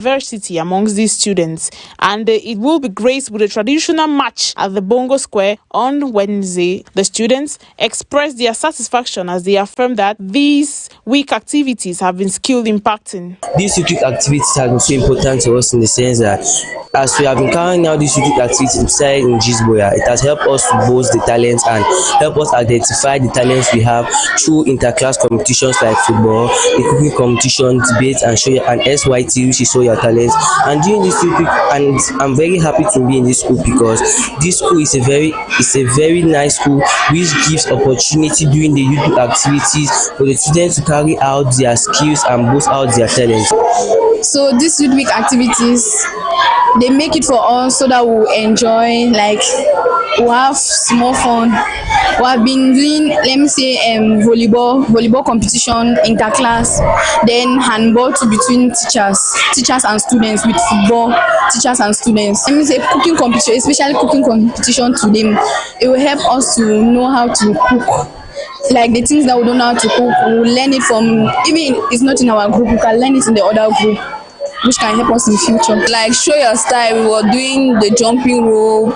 diversity amongst these students, and it will be graced with a traditional march at the Bongo Square on Wednesday. The students expressed their satisfaction as they affirmed that these week activities have been skill impacting. These week activities have been so important to us in the sense that as we have been carrying out these week activities inside in GIS Buea, it has helped us to boost the talents and help us identify the talents we have through interclass competitions like football, the cooking competition, debate, and show and SYT, which is show your talents. And during this week, and I'm very happy to be in this school because this school is a very nice school which gives opportunity during the youth activities for the students to carry out their skills and boost out their talents. So these youth week activities, they make it for us so that we'll enjoy, like we'll have small fun. We have been doing, let me say, volleyball competition, interclass, then handball between teachers and students, with football, teachers and students. Let me say cooking competition, especially cooking competition to them. It will help us to know how to cook. Like the things that we don't know how to cook, we'll learn it from, even if it's not in our group, we can learn it in the other group, which can help us in the future. Like show your style, we were doing the jumping rope,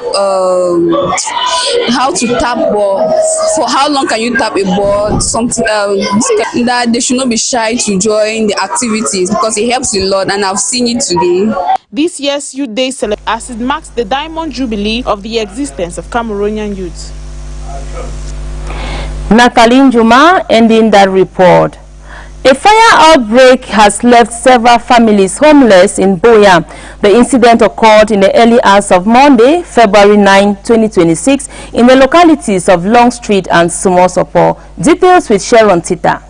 how to tap ball, for how long can you tap a ball, something that they should not be shy to join the activities because it helps a lot, and I've seen it today. This year's Youth Day as it marks the Diamond Jubilee of the existence of Cameroonian youth. Natalie Juma ending that report. A fire outbreak has left several families homeless in Buea. The incident occurred in the early hours of Monday, February 9, 2026, in the localities of Long Street and Sumosopo. Details with Sharon Tita.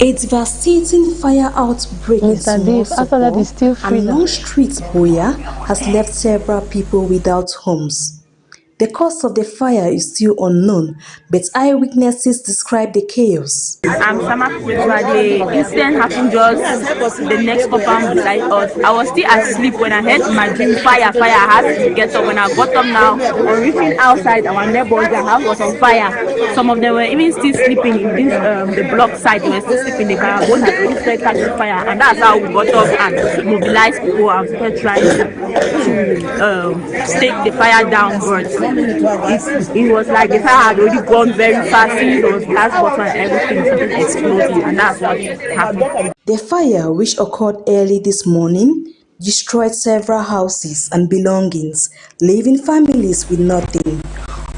A devastating fire outbreak in Sumosopo and Long Street, Buea, has left several people without homes. The cause of the fire is still unknown, but eyewitnesses describe the chaos. I'm Sama Kutua. The incident happened just the next compound beside us. I was still asleep when I heard my dream fire. I had to get up. When I got up now, on reaching outside, our neighbors, their house was on fire. Some of them were even still sleeping in this the block side. They were still sleeping. The car both had already started catching fire, and that's how we got up and mobilized people and started trying to stake the fire down. But it was like the fire had already gone very fast. It was gas bottle and everything started exploding, and that's what happened. The fire, which occurred early this morning, destroyed several houses and belongings, leaving families with nothing.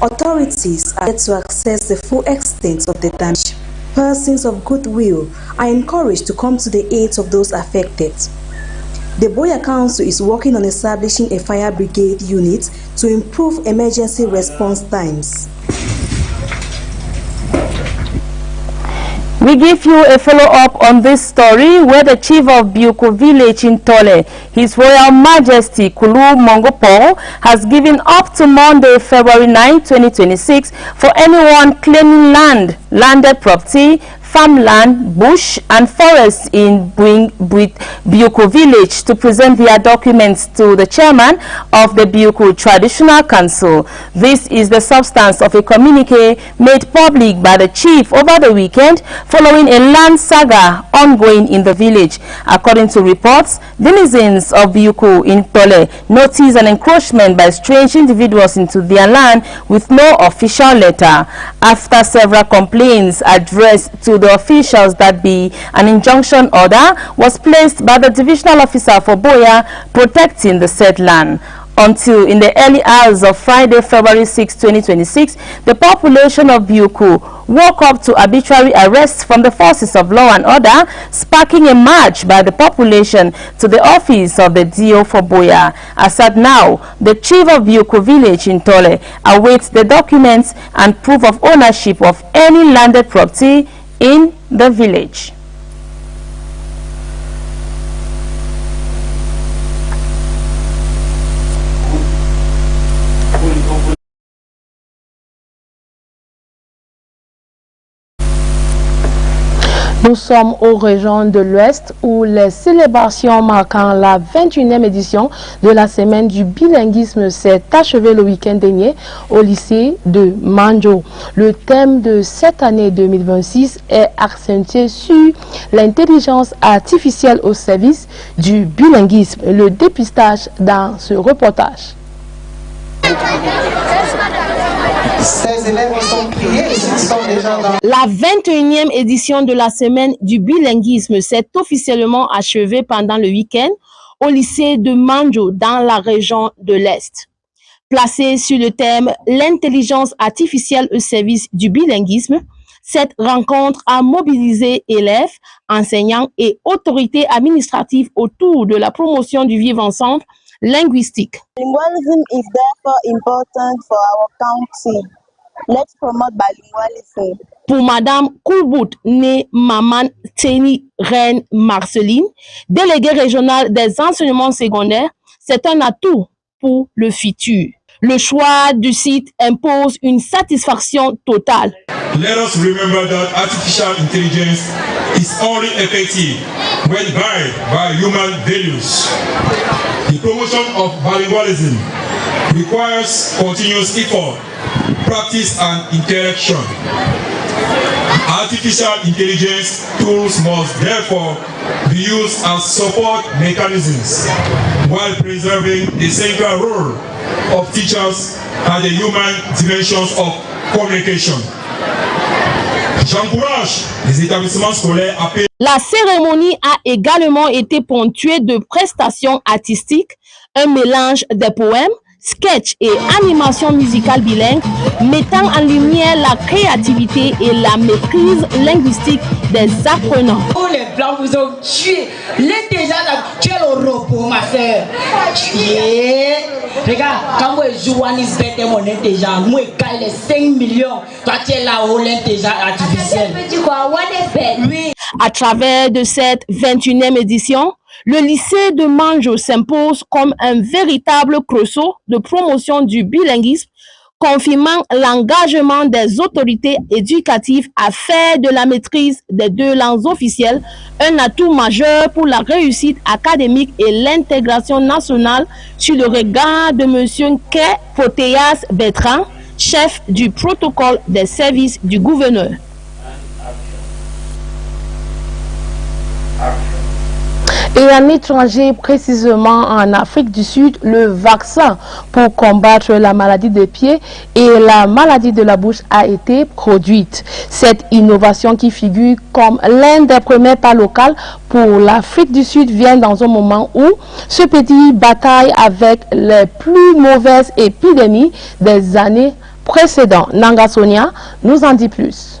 Authorities are yet to assess the full extent of the damage. Persons of goodwill are encouraged to come to the aid of those affected. The Buea Council is working on establishing a fire brigade unit to improve emergency response times. We give you a follow-up on this story where the chief of Bioko village in Tole, His Royal Majesty Kulu Mongopo, has given up to Monday, February 9, 2026 for anyone claiming landed property, farmland, bush and forests in Bioko village to present their documents to the chairman of the Bioko Traditional Council. This is the substance of a communique made public by the chief over the weekend following a land saga ongoing in the village. According to reports, denizens of Bioko in Tole noticed an encroachment by strange individuals into their land with no official letter. After several complaints addressed to the officials that an injunction order was placed by the divisional officer for Buea protecting the said land. Until in the early hours of Friday, February 6, 2026, the population of Bioko woke up to arbitrary arrests from the forces of law and order, sparking a march by the population to the office of the DO for Buea. As at now, the chief of Bioko village in Tole awaits the documents and proof of ownership of any landed property in the village. Nous sommes aux régions de l'Ouest où les célébrations marquant la 21e édition de la semaine du bilinguisme s'est achevée le week-end dernier au lycée de Manjo. Le thème de cette année 2026 est accentué sur l'intelligence artificielle au service du bilinguisme. Le dépistage dans ce reportage. Ces élèves sont priés et sont déjà dans... La 21e édition de la semaine du bilinguisme s'est officiellement achevée pendant le week-end au lycée de Manjo dans la région de l'Est. Placée sur le thème « L'intelligence artificielle au service du bilinguisme », cette rencontre a mobilisé élèves, enseignants et autorités administratives autour de la promotion du vivre ensemble linguistique. Bilingualism is therefore important for our country. Let's promote bilingualism. Pour Madame Koulbout, née Maman Teni Reine Marceline, déléguée régionale des enseignements secondaires, c'est un atout pour le futur. Le choix du site impose une satisfaction totale. Let us remember that artificial intelligence is only effective when guided by human values. The promotion of bilingualism requires continuous effort, practice and interaction. Artificial intelligence tools must therefore be used as support mechanisms while preserving the central role of teachers and the human dimensions of communication. J'encourage les établissements scolaires à payer. La cérémonie a également été ponctuée de prestations artistiques, un mélange de poèmes, sketchs et animations musicales bilingues, mettant en lumière la créativité et la maîtrise linguistique des apprenants. Oh, les blancs vous ont tué. L'intelligence actuelle au repos, ma soeur. Regarde, quand moi je joue à Nisbet mon intelligence, moi je gagne les 5 millions. Toi tu es là-haut, l'intelligence artificielle. Oui. À travers de cette 21e édition, le lycée de Manjo s'impose comme un véritable creuset de promotion du bilinguisme, confirmant l'engagement des autorités éducatives à faire de la maîtrise des 2 langues officielles un atout majeur pour la réussite académique et l'intégration nationale sur le regard de M. Nkeh Fotéas Bertrand, chef du protocole des services du gouverneur. Et en étranger, précisément en Afrique du Sud, le vaccin pour combattre la maladie des pieds et la maladie de la bouche a été produite. Cette innovation qui figure comme l'un des premiers pas locaux pour l'Afrique du Sud vient dans un moment où ce pays bataille avec les plus mauvaises épidémies des années précédentes. Nanga Sonia nous en dit plus.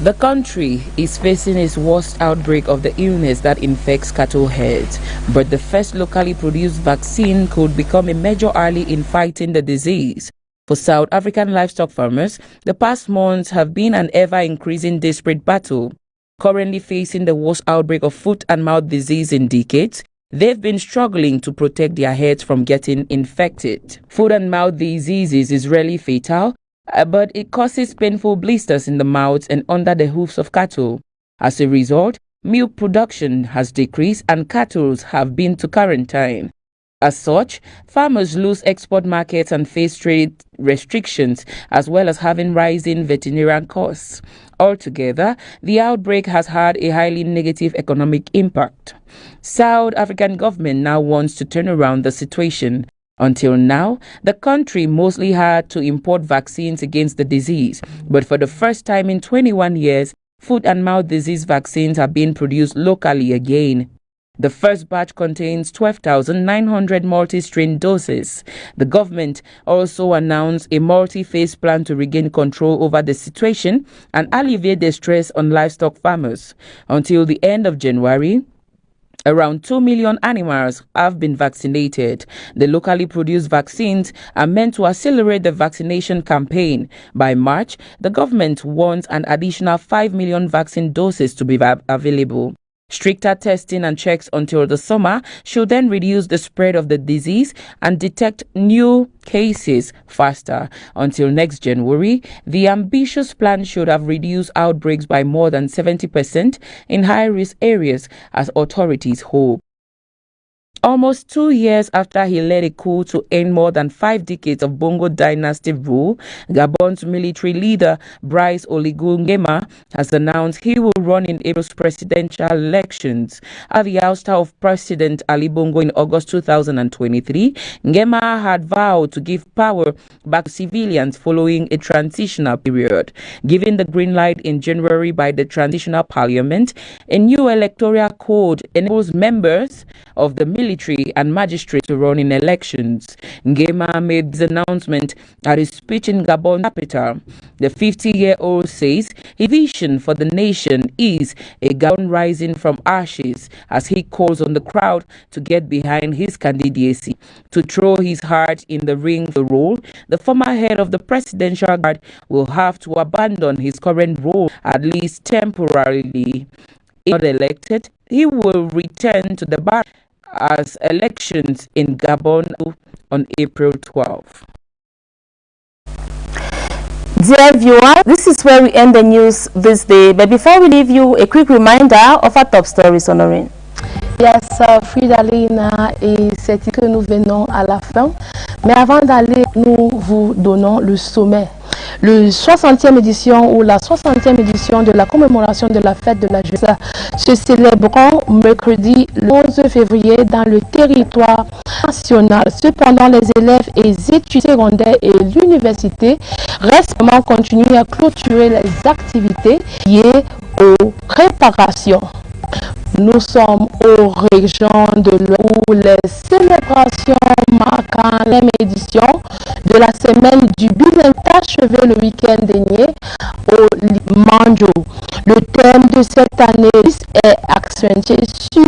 The country is facing its worst outbreak of the illness that infects cattle heads, but the first locally produced vaccine could become a major ally in fighting the disease. For South African livestock farmers, the past months have been an ever-increasing desperate battle. Currently facing the worst outbreak of foot and mouth disease in decades, they've been struggling to protect their heads from getting infected. Foot and mouth diseases is rarely fatal, but it causes painful blisters in the mouths and under the hoofs of cattle. As a result, milk production has decreased and cattle have been to quarantine. As such, farmers lose export markets and face trade restrictions, as well as having rising veterinarian costs. Altogether, the outbreak has had a highly negative economic impact. South African government now wants to turn around the situation. Until now, the country mostly had to import vaccines against the disease, but for the first time in 21 years, foot and mouth disease vaccines are being produced locally again. The first batch contains 12,900 multi-strain doses. The government also announced a multi-phase plan to regain control over the situation and alleviate the stress on livestock farmers. Until the end of January, around 2 million animals have been vaccinated. The locally produced vaccines are meant to accelerate the vaccination campaign. By March, the government wants an additional 5 million vaccine doses to be available. Stricter testing and checks until the summer should then reduce the spread of the disease and detect new cases faster. Until next January, the ambitious plan should have reduced outbreaks by more than 70% in high-risk areas, as authorities hope. Almost 2 years after he led a coup to end more than 5 decades of Bongo dynasty rule, Gabon's military leader Brice Oligui Nguema has announced he will run in April's presidential elections. At the ouster of President Ali Bongo in August 2023, Nguema had vowed to give power back to civilians following a transitional period. Given the green light in January by the transitional parliament, a new electoral code enables members of the military and magistrates to run in elections. Nguema made this announcement at his speech in Gabon capital. The 50-year-old says his vision for the nation is a Gabon rising from ashes, as he calls on the crowd to get behind his candidacy. To throw his heart in the ring for the role, the former head of the presidential guard will have to abandon his current role, at least temporarily. If not elected, he will return to the bar as elections in Gabon on April 12. Dear viewers, this is where we end the news this day. But before we leave you, a quick reminder of our top stories, Honorine. Yes, Frida Lena, et c'est que nous venons à la fin. Mais avant d'aller, nous vous donnons le sommet. Le 60e édition ou la 60e édition de la commémoration de la fête de la jeunesse se célébrera mercredi le 11 février dans le territoire national. Cependant, les élèves et les étudiants secondaires et l'université restent continuer à clôturer les activités liées aux préparations. Nous sommes aux régions de l'Ouest où les célébrations marquant l'édition de la semaine du bilan achevé le week-end dernier au Manjo. Le thème de cette année est accentué sur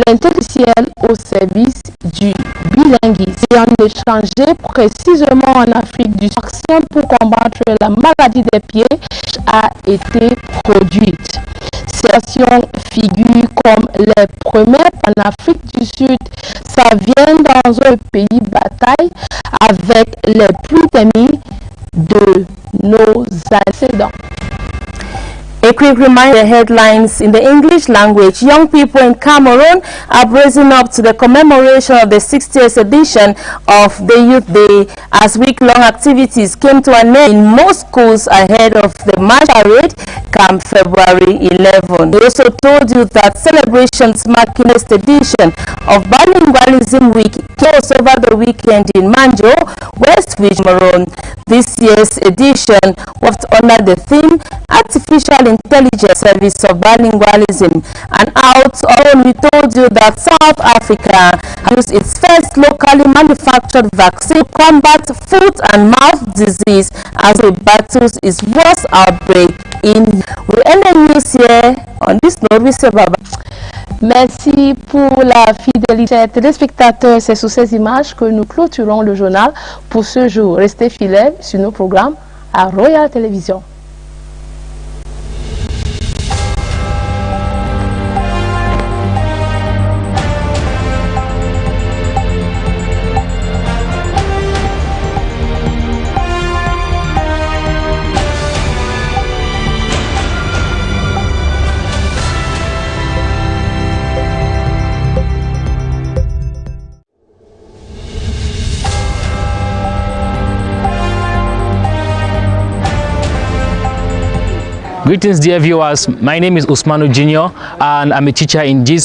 l'intellectuel au service du bilinguisme. Et en échanger précisément en Afrique du Sud pour combattre la maladie des pieds a été produite. Ces actions figurent comme les premières en Afrique du Sud. Ça vient dans un pays bataille avec les plus amis de nos antécédents. A quick reminder, headlines in the English language. Young people in Cameroon are bracing up to the commemoration of the 60th edition of the Youth Day as week-long activities came to an end in most schools ahead of the March Parade come February 11. We also told you that celebrations marking this edition of Bilingualism Week closed over the weekend in Manjo, West Cameroon. This year's edition was to honor the theme Artificial Intelligence Service of Bilingualism. And out on, we told you that South Africa used its first locally manufactured vaccine to combat foot and mouth disease as it battles its worst outbreak in. We end the news here. On this note, we say bye-bye. Merci pour la fidélité téléspectateurs. C'est sous ces images que nous clôturons le journal pour ce jour. Restez fidèles sur nos programmes à Royal Télévision. Greetings dear viewers, my name is Usmanu Junior and I'm a teacher in GIS